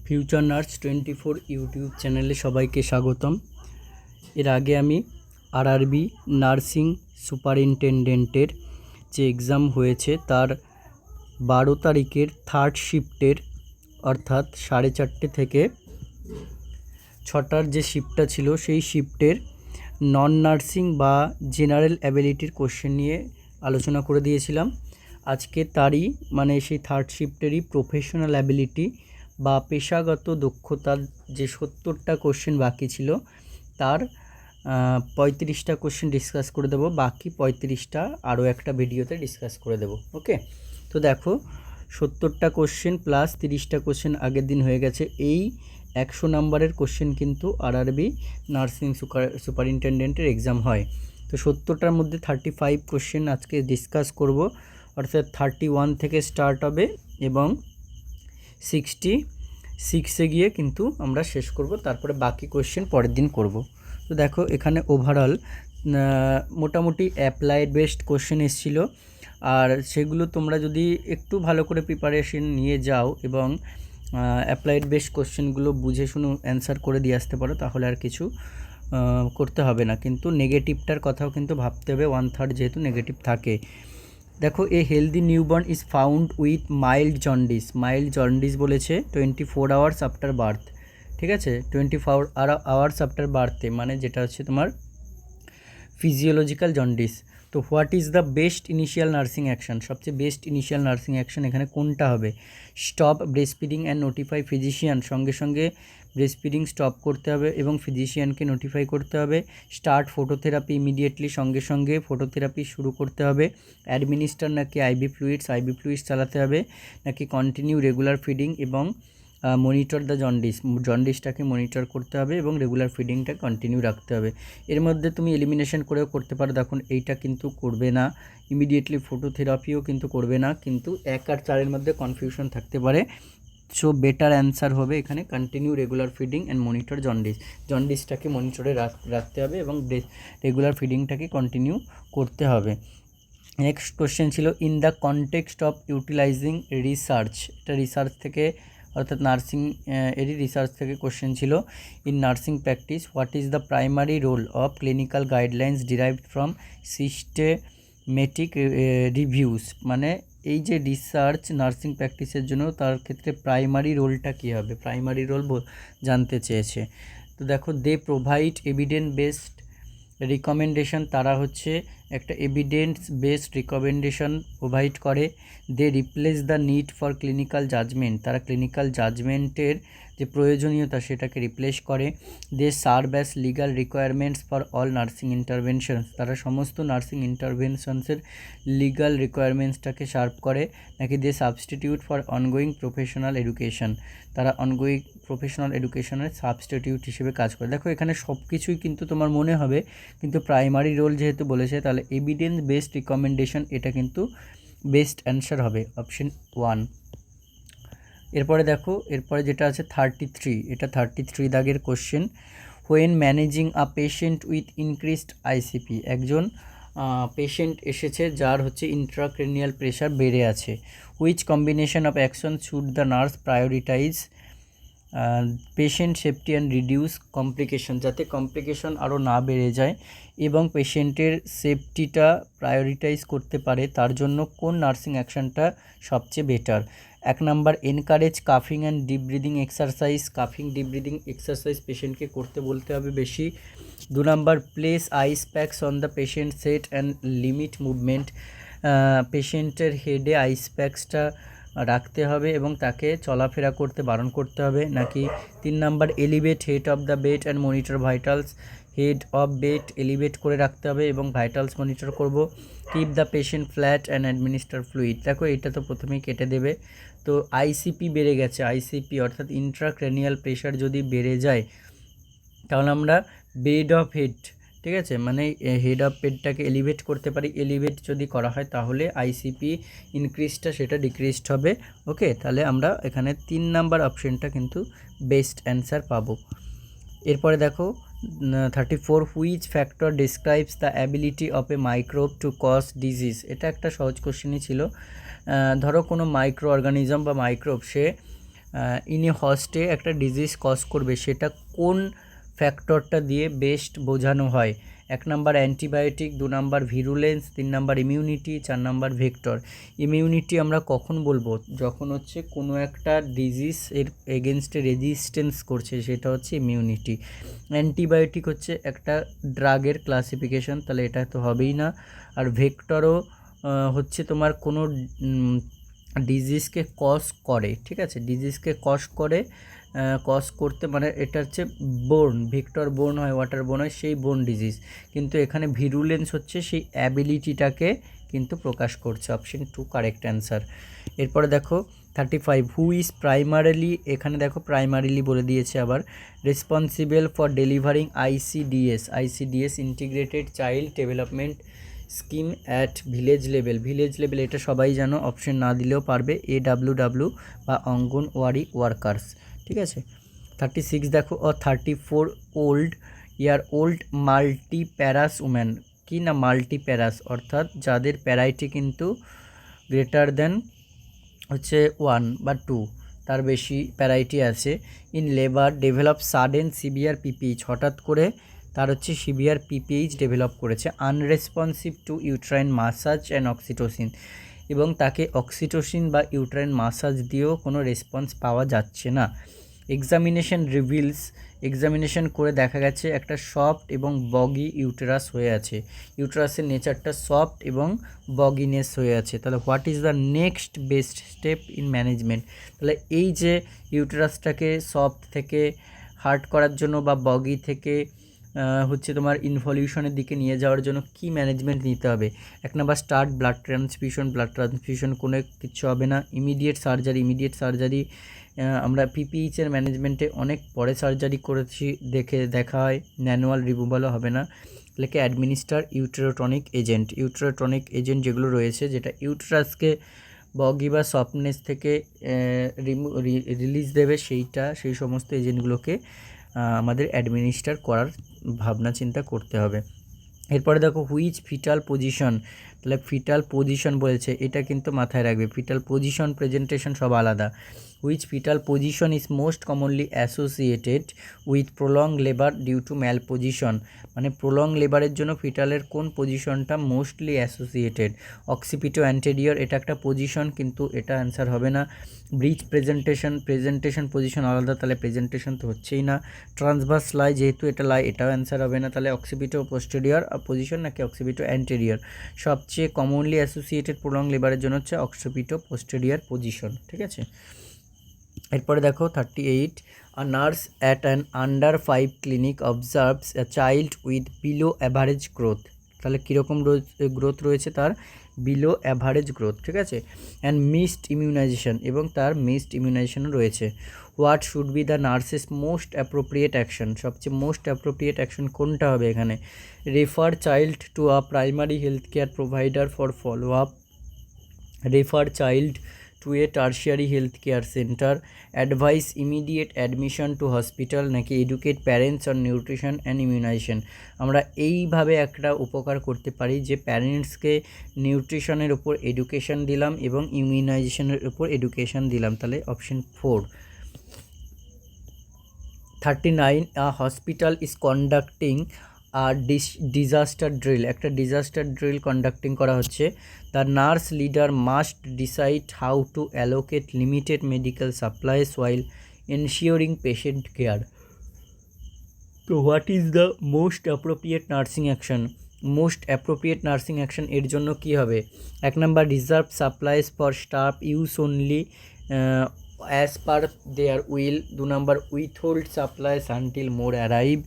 Future nurse 24 YouTube চ্যানেলে সবাইকে স্বাগতম। এর আগে আমি আরআরবি নার্সিং সুপারিনটেনডেন্টের যে এক্সাম হয়েছে তার 12 তারিখের থার্ড শিফটের অর্থাৎ 4:30 থেকে 6টার যে শিফটটা ছিল সেই শিফটের নন নার্সিং বা জেনারেল অ্যাবিলিটির কোশ্চেন নিয়ে আলোচনা করে দিয়েছিলাম। আজকে তারই মানে সেই থার্ড শিফটেরই প্রফেশনাল অ্যাবিলিটি বা পেশাগত দক্ষতার যে 70টা কোশ্চেন বাকি ছিল তার 35টা কোশ্চেন ডিসকাস করে দেবো, বাকি 35টা আরও একটা ভিডিওতে ডিসকাস করে দেবো। ওকে, তো দেখো 70টা কোশ্চেন প্লাস 30টা কোশ্চেন আগের দিন হয়ে গেছে। এই 100 নম্বরের কোশ্চেন কিন্তু আরআরবি নার্সিং সুপারিনটেনডেন্টের এক্সাম হয়। তো 70টার মধ্যে 35 কোশ্চেন আজকে ডিসকাস করব, অর্থাৎ 31 থেকে স্টার্ট হবে এবং 66-এ গিয়ে কিন্তু আমরা শেষ করব, তারপরে বাকি কোশ্চেন পরের দিন করব। তো দেখো এখানে ওভারঅল মোটামুটি অ্যাপ্লাইড বেসড কোশ্চেন এসেছিলো, আর সেগুলো তোমরা যদি একটু ভালো করে প্রিপারেশন নিয়ে যাও এবং অ্যাপ্লাইড বেসড কোশ্চেনগুলো বুঝে শুনে অ্যান্সার করে দিয়ে আসতে পারো, তাহলে আর কিছু করতে হবে না। কিন্তু নেগেটিভটার কথাও কিন্তু ভাবতে হবে, 1/3 যেহেতু নেগেটিভ থাকে। দেখো এ healthy newborn is found with mild jaundice বলেছে 24 আওয়ার্স আফটার বার্থ। ঠিক আছে, 24 আওয়ার্স আফটার বার্থে মানে যেটা হচ্ছে তোমার ফিজিওলজিক্যাল জন্ডিস। তো what is the best initial nursing action, সবচেয়ে বেস্ট ইনিশিয়াল নার্সিং অ্যাকশন এখানে কোনটা হবে? Stop breast feeding and notify physician, সঙ্গে সঙ্গে ব্রেস্ট ফিডিং স্টপ করতে হবে এবং ফিজিশিয়ানকে নোটিফাই করতে হবে। স্টার্ট ফটোথেরাপি ইমিডিয়েটলি, সঙ্গে সঙ্গে ফটোথেরাপি শুরু করতে হবে। অ্যাডমিনিস্টার নাকি আইভি ফ্লুইডস চালাতে হবে, নাকি কন্টিনিউ রেগুলার ফিডিং এবং মনিটর দ্য জন্ডিসটাকে মনিটর করতে হবে এবং রেগুলার ফিডিংটা কন্টিনিউ রাখতে হবে। এর মধ্যে তুমি এলিমিনেশন করেও করতে পারো। দেখুন এইটা কিন্তু করবে না, ইমিডিয়েটলি ফটোথেরাপিও কিন্তু করবে না, কিন্তু 1 আর 4-এর মধ্যে কনফিউশন থাকতে পারে। সো বেটার অ্যান্সার হবে এখানে continue regular feeding and monitor জন্ডিসটাকে মনিটরে রাখতে হবে এবং রেগুলার ফিডিংটাকে কন্টিনিউ করতে হবে। নেক্সট কোশ্চেন ছিল in the context of utilising research, এটা রিসার্চ থেকে অর্থাৎ নার্সিং এরই রিসার্চ থেকে কোশ্চেন ছিল। In nursing practice what is the primary role of clinical guidelines derived from systematic reviews, মানে এই যে রিসার্চ নার্সিং প্র্যাকটিসের জন্য তার ক্ষেত্রে প্রাইমারি রোলটা কী হবে, প্রাইমারি রোল জানতে চেয়েছে। তো দেখো they provide evidence based recommendation, তারা হচ্ছে একটা এভিডেন্স বেসড রিকমেন্ডেশন প্রোভাইড করে। They replace the need for clinical judgement, তারা ক্লিনিক্যাল জাজমেন্টের যে প্রয়োজনীয়তা সেটাকে রিপ্লেস করে। They serve as legal requirements for all nursing interventions, তারা সমস্ত নার্সিং ইন্টারভেনশনসের লিগাল রিকোয়ারমেন্টসটাকে সার্ভ করে। নাকি they substitute for ongoing professional education, তারা অনগোয়িং প্রফেশনাল এডুকেশনের সাবস্টিটিউট হিসেবে কাজ করে। দেখো এখানে সব কিছুই কিন্তু তোমার মনে হবে, কিন্তু প্রাইমারি রোল যেহেতু বলেছে তাহলে এভিডেন্স বেসড রিকমেন্ডেশন এটা কিন্তু বেস্ট অ্যান্সার হবে, অপশন 1। এরপরে দেখো এরপরে যেটা আছে 33, এটা 33 দাগের question. When managing a patient with increased ICP, একজন পেশেন্ট এসেছে যার হচ্ছে ইন্ট্রাক্রেনিয়াল প্রেশার বেড়ে আছে। Which combination of action should the nurse prioritise? Patient safety and reduce complication, যাতে কমপ্লিকেশন আরও না বেড়ে যায় এবং পেশেন্টের সেফটিটা প্রায়োরিটাইজ করতে পারে, তার জন্য কোন নার্সিং অ্যাকশনটা সবচেয়ে বেটার? 1 নাম্বার এনকারেজ কাফিং অ্যান্ড ডিপ ব্রিদিং এক্সারসাইজ, কাফিং ডিপ ব্রিদিং এক্সারসাইজ পেশেন্টকে করতে বলতে হবে বেশি। 2 number place ice packs on the patient set and limit movement, পেশেন্টের হেডে আইস প্যাকসটা রাখতে হবে এবং তাকে চলাফেরা করতে বারণ করতে হবে। নাকি 3 number elevate head of the bed and monitor vitals, head of bed elevate করে রাখতে হবে এবং ভাইটালস মনিটর করব। Keep the patient flat and administer fluid, দেখো এটা তো প্রথমেই কেটে দেবে। তো আইসিপি বেড়ে গেছে, আইসিপি অর্থাৎ ইন্ট্রাক্রেনিয়াল প্রেশার যদি বেড়ে যায় তাহলে আমরা বেড অফ হেড, ঠিক আছে, মানে হেড অফ বেডটাকে এলিভেট করতে পারি। এলিভেট যদি করা হয় তাহলে আইসিপি ইনক্রিজটা সেটা ডিক্রিজড হবে। ওকে, তাহলে আমরা এখানে 3 নাম্বার অপশনটা কিন্তু বেস্ট অ্যান্সার পাবো। এরপরে দেখো 34, which factor describes the ability of a microbe to cause disease, এটা একটা সহজ কোশ্চেনই ছিল। ধরো কোনো মাইক্রো অর্গানিজম বা মাইক্রোব সে ইনি হস্টে একটা ডিজিজ কজ করবে সেটা কোন ফ্যাক্টরটা দিয়ে বেস্ট বোঝানো হয়? 1 number antibiotic, 2 number virulence, 3 number immunity, 4 number vector. Immunity আমরা কখন বলবো? যখন হচ্ছে কোনো একটা ডিজিজ এর এগেনস্টে রেজিস্ট্যান্স করছে, সেটা হচ্ছে ইমিউনিটি। অ্যান্টিবায়োটিক হচ্ছে একটা ড্রাগের ক্লাসিফিকেশন, তাহলে এটা তো হবেই না। আর ভেক্টরও হচ্ছে তোমার কোনো ডিজিজকে কজ করে, ঠিক আছে, ডিজিজকে কজ করতে মানে এটা হচ্ছে বোর্ন, ভিক্টর বোর্ন হয়, ওয়াটার বোর্ন হয়, সেই বোর্ন ডিজিজ। কিন্তু এখানে ভিরুলেন্স হচ্ছে সেই অ্যাবিলিটিটাকে কিন্তু প্রকাশ করছে। Option 2 correct answer. এরপরে দেখো 35, হু ইজ প্রাইমারিলি, এখানে দেখো প্রাইমারিলি বলে দিয়েছে আবার, responsible for delivering ICDS integrated child development scheme at village level, এটা সবাই জানো, অপশন না দিলেও পারবে, AWW বা অঙ্গনওয়াড়ি ওয়ার্কার্স, ঠিক আছে। 36 দেখো, 34 ওল্ড মাল্টিপ্যারাস উম্যান, কি না মাল্টিপ্যারাস, অর্থাৎ যাদের প্যারাইটি কিন্তু গ্রেটার দেন হচ্ছে 1 বা 2, তার বেশি প্যারাইটি আছে, in labour develop sudden severe PPH, হঠাৎ করে তার হচ্ছে সিভিয়ার পিপিএইচ ডেভেলপ করেছে, unresponsive to uterine massage and oxytocin, এবং তাকে অক্সিটোসিন বা ইউট্রাইন মাসাজ দিয়েও কোনো রেসপন্স পাওয়া যাচ্ছে না। এক্সামিনেশন করে দেখা গেছে একটা সফট এবং বগি ইউটেরাস হয়ে আছে, ইউটেরাসের নেচারটা সফট এবং বগিনেস হয়ে আছে। তাহলে what is the next best step in management? তাহলে এই যে ইউটেরাসটাকে সফট থেকে হার্ড করার জন্য বা বগি থেকে হচ্ছে তোমার ইনভলিউশনের দিকে নিয়ে যাওয়ার জন্য কি ম্যানেজমেন্ট নিতে হবে? 1 নাম্বার স্টার্ট ব্লাড ট্রান্সফিউশন কোনো কিছু হবে না। ইমিডিয়েট সার্জারি আমরা পিপিএইচের ম্যানেজমেন্টে অনেক পরে সার্জারি করেছি, দেখা হয়, ম্যানুয়াল রিমুভালও হবে না। লেখে অ্যাডমিনিস্টার ইউটেরোটনিক এজেন্ট যেগুলো রয়েছে, যেটা ইউটেরাসকে বগি বা সফটনেস থেকে রিলিজ দেবে, সেই সমস্ত এজেন্টগুলোকে আমাদের অ্যাডমিনিস্টার করার ভাবনা চিন্তা করতে হবে। এরপরে দেখো হুইচ ফিটাল পজিশন, তাহলে ফিটাল পজিশন বলেছে, এটা কিন্তু মাথায় রাখবে, ফিটাল পজিশন প্রেজেন্টেশন সব আলাদা। Which fetal position is most commonly associated with prolong labour due to malposition, মানে প্রলং লেবারের জন্য ফিটালের কোন পজিশনটা মোস্টলি অ্যাসোসিয়েটেড? অক্সিপিটো অ্যান্টেরিয়র, এটা একটা পজিশন, কিন্তু এটা অ্যান্সার হবে না। ব্রিজ প্রেজেন্টেশন পজিশন আলাদা, তাহলে প্রেজেন্টেশন তো হচ্ছেই না। ট্রান্সভার্স লাই, যেহেতু এটা লাই, এটাও অ্যান্সার হবে না, তাহলে অক্সিপিটো পোস্টেরিয়র পজিশন নাকি অক্সিপিটো অ্যান্টেরিয়র? সবচেয়ে কমনলি অ্যাসোসিয়েটেড প্রলং লেবারের জন্য হচ্ছে অক্সিপিটো পোস্টেরিয়র পজিশন, ঠিক আছে। এরপরে দেখো 38, a nurse at an under 5 clinic observes a child with below average growth, তাহলে কীরকম গ্রোথ রয়েছে তার? বিলো অ্যাভারেজ গ্রোথ, ঠিক আছে। অ্যান্ড মিসড ইমিউনাইজেশন, এবং তার মিসড ইমিউনাইজেশনও রয়েছে। What should be the nurse's most appropriate action, সবচেয়ে মোস্ট অ্যাপ্রোপ্রিয়েট অ্যাকশন কোনটা হবে এখানে? Refer child to a primary health care provider for follow up, refer child to a tertiary health care centre, advise immediate admission to hospital, নাকি educate parents on nutrition and immunisation? আমরা এইভাবে একটা উপকার করতে পারি যে প্যারেন্টসকে নিউট্রিশনের উপর এডুকেশন দিলাম এবং ইমিউনাইজেশনের উপর এডুকেশন দিলাম, তাহলে option 4। 39, a hospital is conducting a disaster drill, একটা ডিজাস্টার ড্রিল কন্ডাক্টিং করা হচ্ছে। The nurse leader must decide how to allocate limited medical supplies while ensuring patient care. তো what is the most appropriate nursing action এর জন্য কি হবে? 1 number reserve supplies for staff use only as per their will, 2 number withhold supplies until more arrive,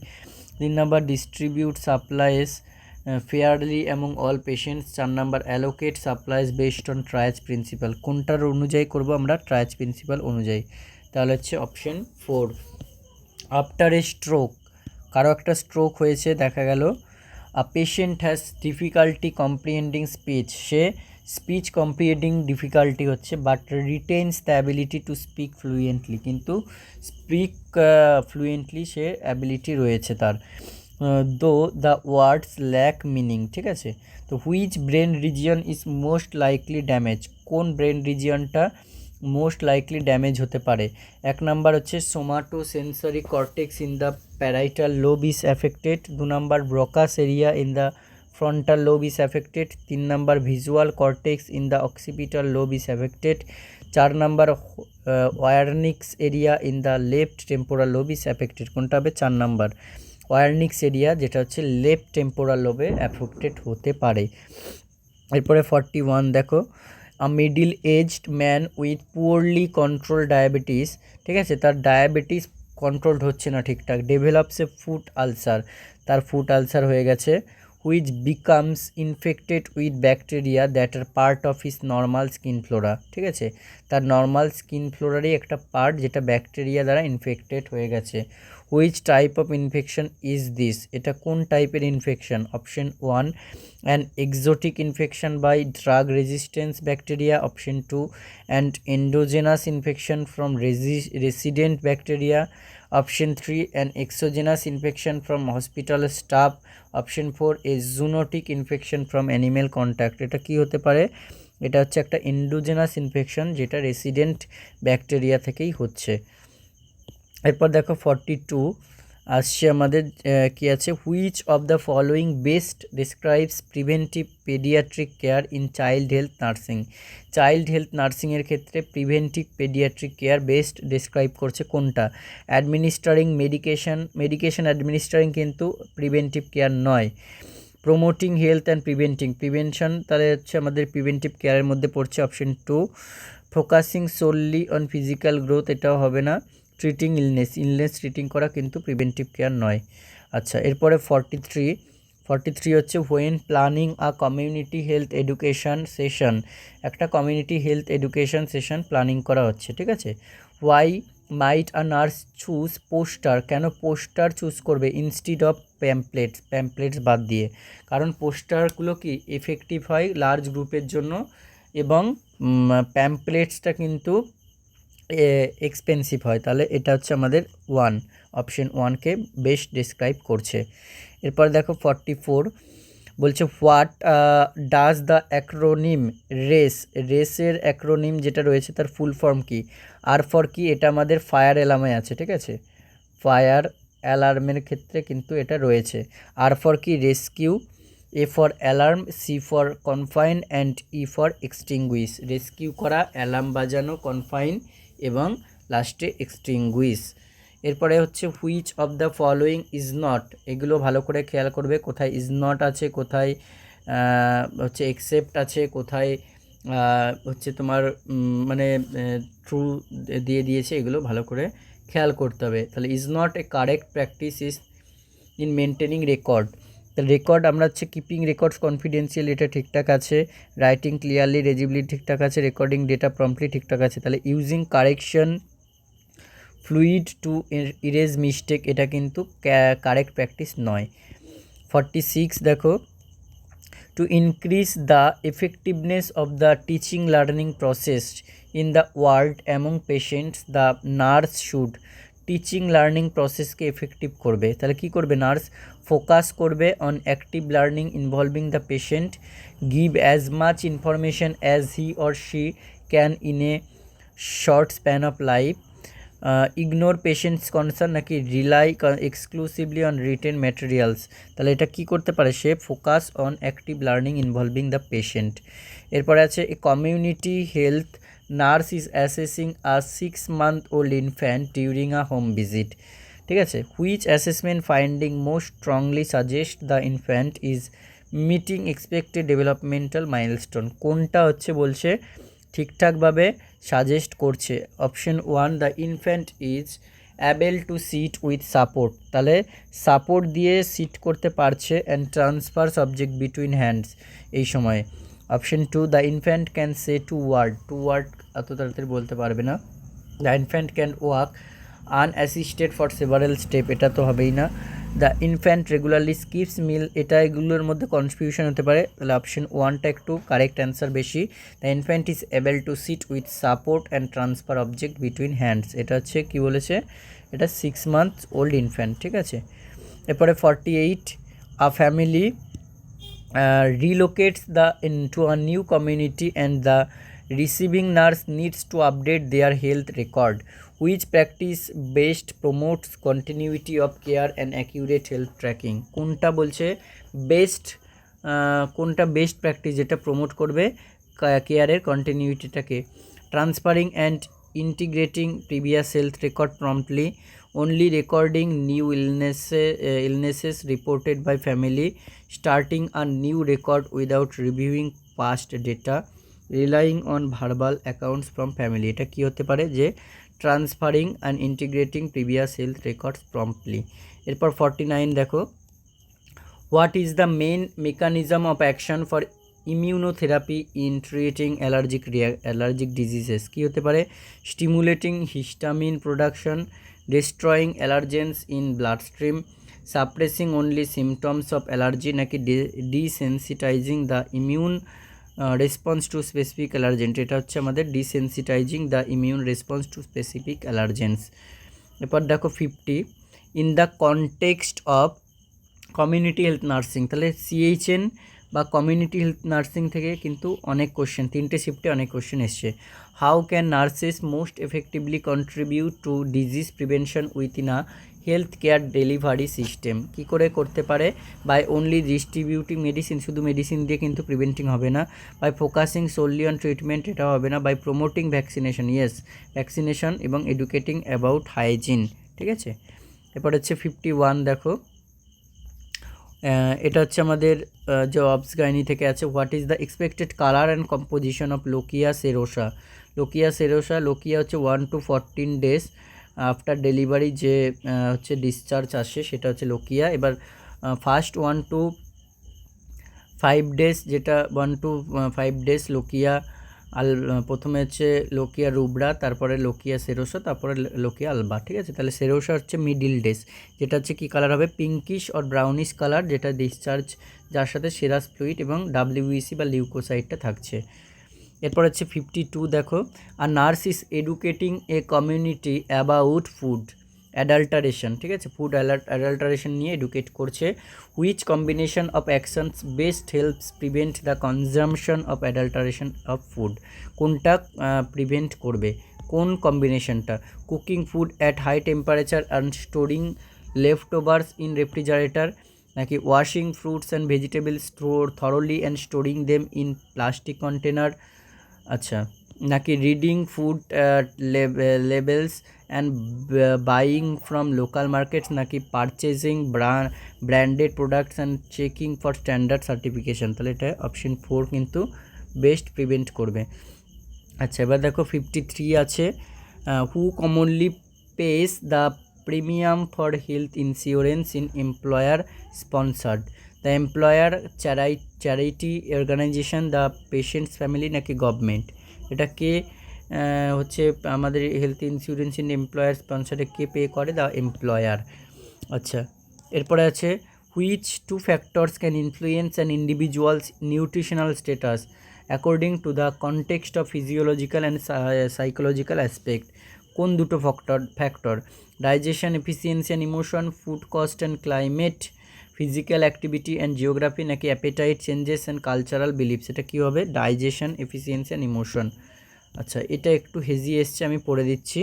3 number distribute supplies fairly among all patients, 4 number allocate supplies based on triage principle. কোনটার অনুযায়ী করব আমরা? Triage principal অনুযায়ী, তাহলে হচ্ছে option 4। After a stroke, কারো একটা stroke হয়েছে, দেখা গেল a patient has difficulty comprehending speech, সে স্পিচ কম্প্রিহেন্ডিং ডিফিকাল্টি হচ্ছে, but retains the ability to speak fluently, কিন্তু স্পিক ফ্লুয়েন্টলি সে অ্যাবিলিটি রয়েছে তার, দো দ্য ওয়ার্ডস ল্যাক মিনিং, ঠিক আছে। তো which brain region is most likely damage, কোন ব্রেন রিজিয়নটা মোস্ট লাইকলি ড্যামেজ হতে পারে? 1 নাম্বার হচ্ছে somatosensory cortex in the parietal lobe is affected. 2 number Broca's area in the frontal lobe is affected. 3 number visual cortex in the occipital lobe is affected. 4 number Wernicke's area in the left temporal lobe is affected. কোনটা হবে? 4 number Wernicke's area, যেটা হচ্ছে left temporal লোবে affected হতে পারে। এরপরে 41 দেখো, a middle aged man with poorly control diabetes, ঠিক আছে, তার ডায়াবেটিস কন্ট্রোলড হচ্ছে না ঠিকঠাক, ডেভেলপস এ ফুট আলসার, তার ফুট আলসার হয়ে গেছে, which becomes infected with bacteria that are part of his normal skin flora, ঠিক আছে, তার নর্মাল স্কিন ফ্লোরারই একটা পার্ট যেটা ব্যাকটেরিয়া দ্বারা ইনফেক্টেড হয়ে গেছে। Which type of infection is this, এটা কোন টাইপের infection? Option 1 an exotic infection by drug resistance bacteria. Option 2 and endogenous infection from resident bacteria. Option 3 an exogenous infection from hospital staff. Option 4 a zoonotic infection from animal contact. এটা কি হতে পারে? এটা হচ্ছে একটা এন্ডোজেনাস ইনফেকশন যেটা resident bacteria থেকেই হচ্ছে। এরপর দেখো 42 আসছে আমাদের, কি আছে, which of the following best describes preventive paediatric care in child health nursing. Child health নার্সিংয়ের ক্ষেত্রে preventive paediatric care best describe করছে কোনটা? অ্যাডমিনিস্টারিং মেডিকেশন অ্যাডমিনিস্টারিং কিন্তু প্রিভেন্টিভ কেয়ার নয়। প্রোমোটিং হেলথ অ্যান্ড প্রিভেনশন তাহলে হচ্ছে আমাদের প্রিভেন্টিভ কেয়ারের মধ্যে পড়ছে। Option 2 focusing solely on physical growth, এটাও হবে না। ট্রিটিং ইলনেস ট্রিটিং করা কিন্তু প্রিভেন্টিভ কেয়ার নয়। আচ্ছা, এরপরে 43 হচ্ছে when planning a community health education session, একটা community health education session planning করা হচ্ছে, ঠিক আছে। Why might a nurse choose poster, কেন পোস্টার চুজ করবে ইনস্টিড অফ প্যাম্পলেটস বাদ দিয়ে? কারণ পোস্টারগুলো কি এফেক্টিভ হয় লার্জ গ্রুপের জন্য, এবং প্যাম্পলেটসটা কিন্তু এক্সপেন্সিভ হয়। তাহলে এটা হচ্ছে আমাদের অপশন 1কে বেস্ট ডিসক্রাইব করছে। এরপর দেখো 44 বলছে হোয়াট ডাজ দ্য অ্যাক্রোনিম রেসের অ্যাক্রোনিম যেটা রয়েছে তার ফুল ফর্ম কি? আর ফর কি? এটা আমাদের ফায়ার অ্যালার্মে আছে, ঠিক আছে, ফায়ার অ্যালার্মের ক্ষেত্রে কিন্তু এটা রয়েছে। আর ফর কি? Rescue. A for alarm, C for confine and E for extinguish. Rescue করা, অ্যালার্ম বাজানো, কনফাইন এবং লাস্টে এক্সটিংগুইশ। এরপরে হচ্ছে which of the following is not, এগুলো ভালো করে খেয়াল করবে, কোথায় ইজ নট আছে, কোথায় হচ্ছে এক্সেপ্ট আছে, কোথায় হচ্ছে তোমার মানে ট্রু দিয়ে দিয়েছে, এগুলো ভালো করে খেয়াল করতে হবে। তাহলে is not a correct practice is in maintaining record, তাহলে রেকর্ড আমরা হচ্ছে কিপিং রেকর্ডস কনফিডেন্সিয়াল, এটা ঠিকঠাক আছে। রাইটিং ক্লিয়ারলি রেজিবলি ঠিকঠাক আছে। রেকর্ডিং ডেটা প্রম্পটলি ঠিকঠাক আছে। তাহলে using correction fluid to erase mistake, এটা কিন্তু কারেক্ট প্র্যাকটিস নয়। 46 দেখো, to increase the effectiveness of the teaching learning process in the world among patients, the nurse should teaching learning প্রসেসকে এফেক্টিভ করবে। তাহলে কি করবে নার্স? ফোকাস করবে on active learning involving the patient, give as much information as he or she can in a short span of life, ignore patients concern, নাকি rely exclusively on written materials. তাহলে এটা কি করতে পারে সে? Focus on active learning involving the patient. এরপরে আছে a community health nurse is assessing a 6-month-old infant during a home visit, ঠিক আছে। Which assessment finding most strongly suggest the infant is meeting expected developmental milestone, কোনটা হচ্ছে বলছে ঠিকঠাকভাবে suggest করছে? Option 1 the infant is able to sit with support, তাহলে support দিয়ে sit করতে পারছে, and transfer subject between hands এই সময়ে। Option 2 the infant can say two word এত তাড়াতাড়ি বলতে পারবে না। The infant can walk unassisted for several step, এটা তো হবেই না। দ্য ইনফ্যান্ট রেগুলারলি স্কিপস মিল, এটা এগুলোর মধ্যে কনফিউশন হতে পারে, তাহলে অপশন 1টা একটু কারেক্ট অ্যান্সার বেশি। The infant is able to sit with support and transfer object between hands, এটা হচ্ছে কি বলেছে? এটা 6-month-old ইনফ্যান্ট, ঠিক আছে। এরপরে 48 a family relocates into a new community and the receiving nurse needs to update their health record, which practice best promotes continuity of care and accurate health tracking. কোনটা বলছে বেস্ট, কোনটা best practice যেটা promote করবে কেয়ারের কন্টিনিউইটিটাকে। Transferring and integrating previous health record promptly, only recording new illnesses reported by family, starting a new record without reviewing past data, relying on verbal accounts from family। এটা কি হতে পারে যে transferring and integrating previous health records promptly. এরপর 49 দেখো, what is the main mechanism of action for immunotherapy in treating allergic diseases. কী হতে পারে? Stimulating histamine production, destroying allergens in bloodstream, suppressing only symptoms of allergy নাকি desensitizing the immune response to specific allergens। এটা হচ্ছে আমাদের desensitizing the immune response to specific allergens। এরপর দেখো 50, in the context of community health nursing. তাহলে সিএইচএন বা community health nursing থেকে কিন্তু অনেক কোশ্চেন, 3টে শিফটে অনেক কোশ্চেন এসছে। How can nurses most effectively contribute to disease prevention within a health care delivery system. কী করে করতে পারে? বাই অনলি ডিস্ট্রিবিউটিং মেডিসিন, শুধু মেডিসিন দিয়ে কিন্তু প্রিভেন্টিং হবে না। By focusing solely on treatment, এটা হবে না। By promoting vaccination, yes vaccination, এবং এডুকেটিং অ্যাবাউট হাইজিন। ঠিক আছে, এরপর হচ্ছে 51 দেখো, এটা হচ্ছে আমাদের জবস গাইনি থেকে আছে। What is the expected colour and composition of lochia serosa. Lochia হচ্ছে 1 to 14 days আফটার ডেলিভারি যে হচ্ছে ডিসচার্জ আসে সেটা হচ্ছে লোকিয়া। এবার ফার্স্ট 1 to 5 days, যেটা 1 to 5 days লোকিয়া প্রথমে হচ্ছে লোকিয়া রুব্রা, তারপরে লোকিয়া সেরোসা, তারপরে লোকিয়া আলবা। ঠিক আছে, তাহলে সেরোসা হচ্ছে মিডিল ডেজ, যেটা হচ্ছে কী কালার হবে? পিঙ্কিশ অর ব্রাউনিশ কালার, যেটা ডিসচার্জ যার সাথে সেরাস ফ্লুইড এবং ডাব্লিউইসি বা লিউকোসাইটটা থাকছে। এরপর হচ্ছে 52 দেখো, a nurse is educating a community about food adulteration. ঠিক আছে, ফুড অ্যাডাল্টারেশন নিয়ে এডুকেট করছে। Which combination of actions best helps prevent the consumption of adulteration of food. কোনটা প্রিভেন্ট করবে? কোন কম্বিনেশনটা? Cooking food at high temperature and storing leftovers in refrigerator, নাকি washing fruits and vegetables thoroughly and storing them in plastic container. আচ্ছা, নাকি reading food labels and buying from local markets, নাকি purchasing branded products and checking for standard certification. তাহলে এটা option 4 কিন্তু best prevent করবে। আচ্ছা, এবার দেখো 53 আছে, who commonly pays the premium for health insurance in employer sponsored, the employer charity organisation, the patient's family, নাকি গভর্নমেন্ট। এটা কে হচ্ছে আমাদের হেলথ ইন্স্যুরেন্স ইন এমপ্লয়ার স্পন্সারে কে পে করে? The employer. আচ্ছা, এরপরে আছে, which two factors can influence an individual's nutritional status according to the context of physiological and psychological aspect. কোন দুটো factor? Digestion efficiency and emotion, food cost and climate, physical activity and geography, নাকি appetite changes and cultural beliefs. এটা কী হবে? Digestion efficiency and emotion. আচ্ছা, এটা একটু hazy এসছে, আমি পড়ে দিচ্ছি।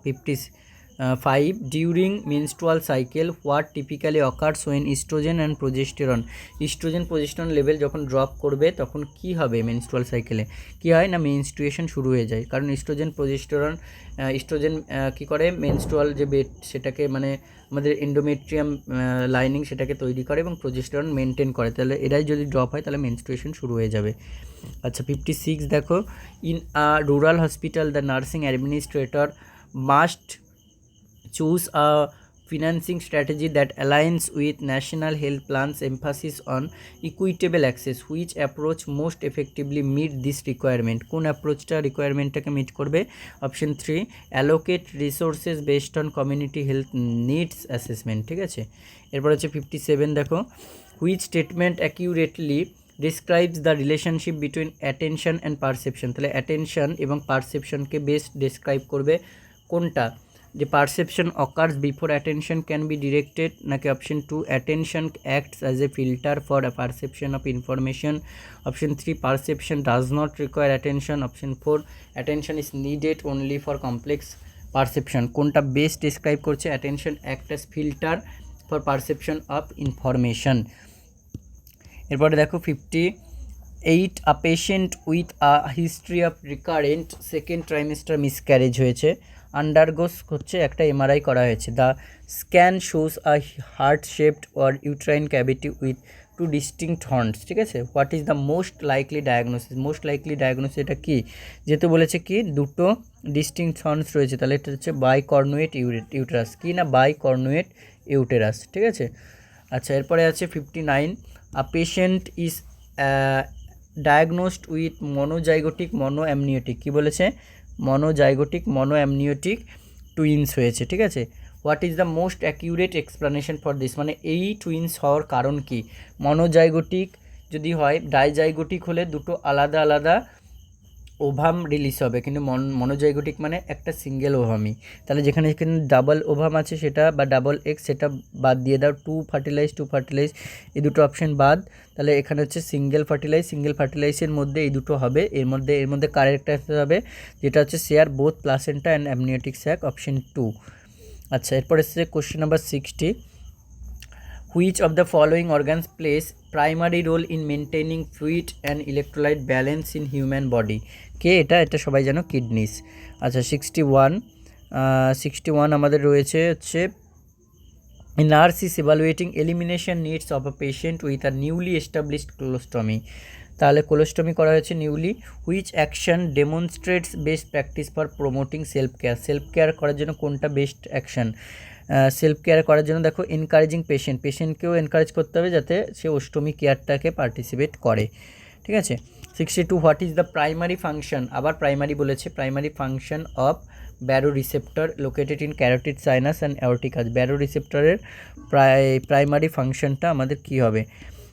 55, during menstrual cycle what typically occurs when estrogen and progesterone. Progesterone level যখন ড্রপ করবে তখন কি হবে? মেনস্ট্রুয়াল সাইকেলে কী হয় না, মেনস্ট্রুয়েশন শুরু হয়ে যায়। কারণ ইস্ট্রোজেন কী করে? মেনস্ট্রুয়াল যে বেড সেটাকে মানে আমাদের এন্ডোমেট্রিয়াম লাইনিং সেটাকে তৈরি করে এবং প্রজেস্টেরন মেনটেন করে। তাহলে এরাই যদি ড্রপ হয় তাহলে মেনস্ট্রুয়েশন শুরু হয়ে যাবে। আচ্ছা, 56 দেখো, in a rural hospital the nursing administrator must choose a financing strategy that aligns with national health plans emphasis on equitable access. Which approach most effectively meet this requirement? কোন অ্যাপ্রোচটা রিকোয়ারমেন্টটাকে meet করবে? Option 3, allocate resources based on community health needs assessment। ঠিক আছে, এরপর হচ্ছে 57 দেখো, which statement accurately describes the relationship between attention and perception। তাহলে attention এবং পারসেপশনকে বেস্ট ডেসক্রাইব করবে কোনটা? যে perception occurs before attention can be directed, নাকি option 2 attention acts as a filter for perception of information, option 3 perception does not require attention, option 4 attention is needed only for complex perception. কোনটা best describe করছে? Attention act as filter for perception of information. এরপরে দেখো 58, a patient with a history of recurrent second trimester miscarriage হয়েছে, undergoes হচ্ছে একটা MRI করা হয়েছে। The scan shows a heart shaped or uterine cavity with two distinct horns, ঠিক আছে। What is the most likely diagnosis? Most likely diagnosis এটা কি? যেহেতু বলেছে কি দুটো ডিস্টিংক্ট হর্নস রয়েছে, তাহলে এটা হচ্ছে বাইকর্নুয়েট ইউটেরাস, কি না বাইকর্নুয়েট ইউটেরাস, ঠিক আছে। আচ্ছা, এরপরে আছে 59, a patient is diagnosed with monozygotic monoamniotic, কী বলেছে? মনোজাইগোটিক মনোঅ্যামনিওটিক টুইন্স হয়েছে, ঠিক আছে। What is the most accurate explanation for this? মানে এই টুইন্স হওয়ার কারণ কি? মনোজাইগোটিক যদি হয়, ডাইজাইগোটিক হলে দুটো আলাদা আলাদা ওভাম রিলিজ হবে, কিন্তু মনোজাইগোটিক মানে একটা সিঙ্গেল ওভামই। তাহলে যেখানে যেখানে ডাবল ওভাম আছে সেটা বা ডাবল এক্স সেটা বাদ দিয়ে দাও, টু ফার্টিলাইজ এই দুটো অপশন বাদ। তাহলে এখানে হচ্ছে সিঙ্গেল ফার্টিলাইজের মধ্যে এই দুটো হবে, এর মধ্যে কারেক্ট হবে যেটা হচ্ছে share both placenta and amniotic sac, option 2। আচ্ছা, এরপর এসছে question number 60, which of the following organs plays primary role in maintaining fluid and electrolyte balance in human body? কে এটা সবাই জানো, কিডনিস। আচ্ছা, 61 আমাদের রয়েছে হচ্ছে nurse is evaluating elimination needs of a patient with a newly established colostomy, তাহলে colostomy করা হয়েছে newly. Which action demonstrates best practice for promoting self care করার জন্য কোনটা বেস্ট অ্যাকশন? সেলফ কেয়ার করার জন্য দেখো এনকারেজিং পেশেন্টকেও এনকারেজ করতে হবে যাতে সে অষ্টমী কেয়ারটাকে পার্টিসিপেট করে, ঠিক আছে। 62, what is the primary function? আবার প্রাইমারি বলেছে, primary function of baroreceptor located in carotid sinus and aortic arch. ব্যারো রিসেপ্টরের প্রাইমারি ফাংশনটা আমাদের কী হবে?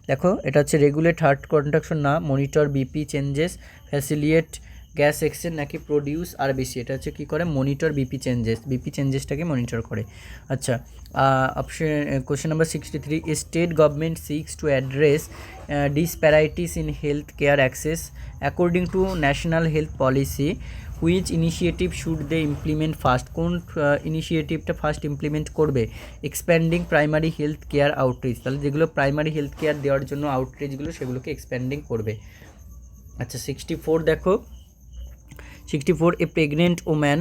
দেখো এটা হচ্ছে রেগুলেট হার্ট কন্ট্রাকশন, না monitor BP changes, facilitate gas exchange, নাকি প্রডিউস আরবিসি? এটা হচ্ছে কী করে? মনিটর বিপি চেঞ্জেসটাকে মনিটর করে। আচ্ছা, option question number 63, state government seeks to address disparities in health care access according to national health policy, which initiative should they implement first? কোন ইনিশিয়েটিভটা first implement করবে? Expanding primary health care outreach, তাহলে যেগুলো primary health care দেওয়ার জন্য আউটরিচগুলো সেগুলোকে expanding করবে। আচ্ছা, 64 দেখো, 64, এ প্রেগনেন্ট ওম্যান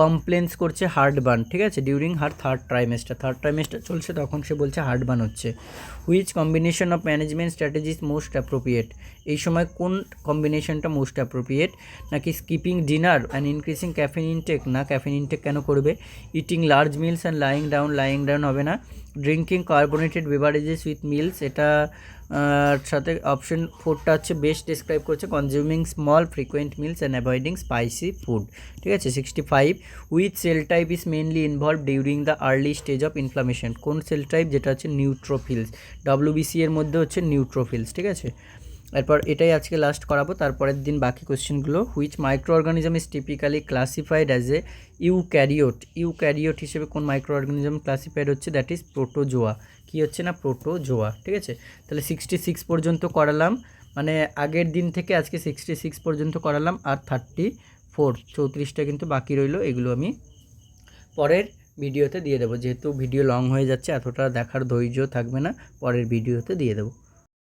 কমপ্লেন্স করছে হার্টবার্ন, ঠিক আছে, ডিউরিং হার থার্ড ট্রাইমেস্টার চলছে, তখন সে বলছে হার্টবার্ন হচ্ছে। Which combination of management strategies most appropriate? এই সময় কোন কম্বিনেশনটা মোস্ট অ্যাপ্রোপ্রিয়েট? নাকি skipping dinner and increasing caffeine intake, না ক্যাফিন ইনটেক কেন করবে? Eating large meals and lying down হবে না। Drinking carbonated beverages with meals, এটা সাথে অপশন 4টা হচ্ছে বেস্ট ডিসক্রাইব করছে consuming small frequent meals and avoiding spicy food, ঠিক আছে। 65, which cell type is mainly involve during the early stage of inflammation? কোন সেল টাইপ? যেটা হচ্ছে নিউট্রোফিলস, WBC এর মধ্যে হচ্ছে নিউট্রোফিলস, ঠিক আছে। এরপর এটাই আজকে লাস্ট করাবো, তারপরের দিন বাকি কোশ্চেনগুলো। Which microorganism is typically classified as a eukaryote হিসেবে কোন মাইক্রো অর্গানিজম ক্লাসিফাইড হচ্ছে? That is protozoa. কী হচ্ছে না? প্রোটোজোয়া, ঠিক আছে। তাহলে 66 পর্যন্ত করালাম, মানে আগের দিন থেকে আজকে 66 পর্যন্ত করালাম, আর 34টা কিন্তু বাকি রইলো, এগুলো আমি পরের ভিডিওতে দিয়ে দেবো, যেহেতু ভিডিও লং হয়ে যাচ্ছে, এতটা দেখার ধৈর্য থাকবে না, পরের ভিডিওতে দিয়ে দেবো।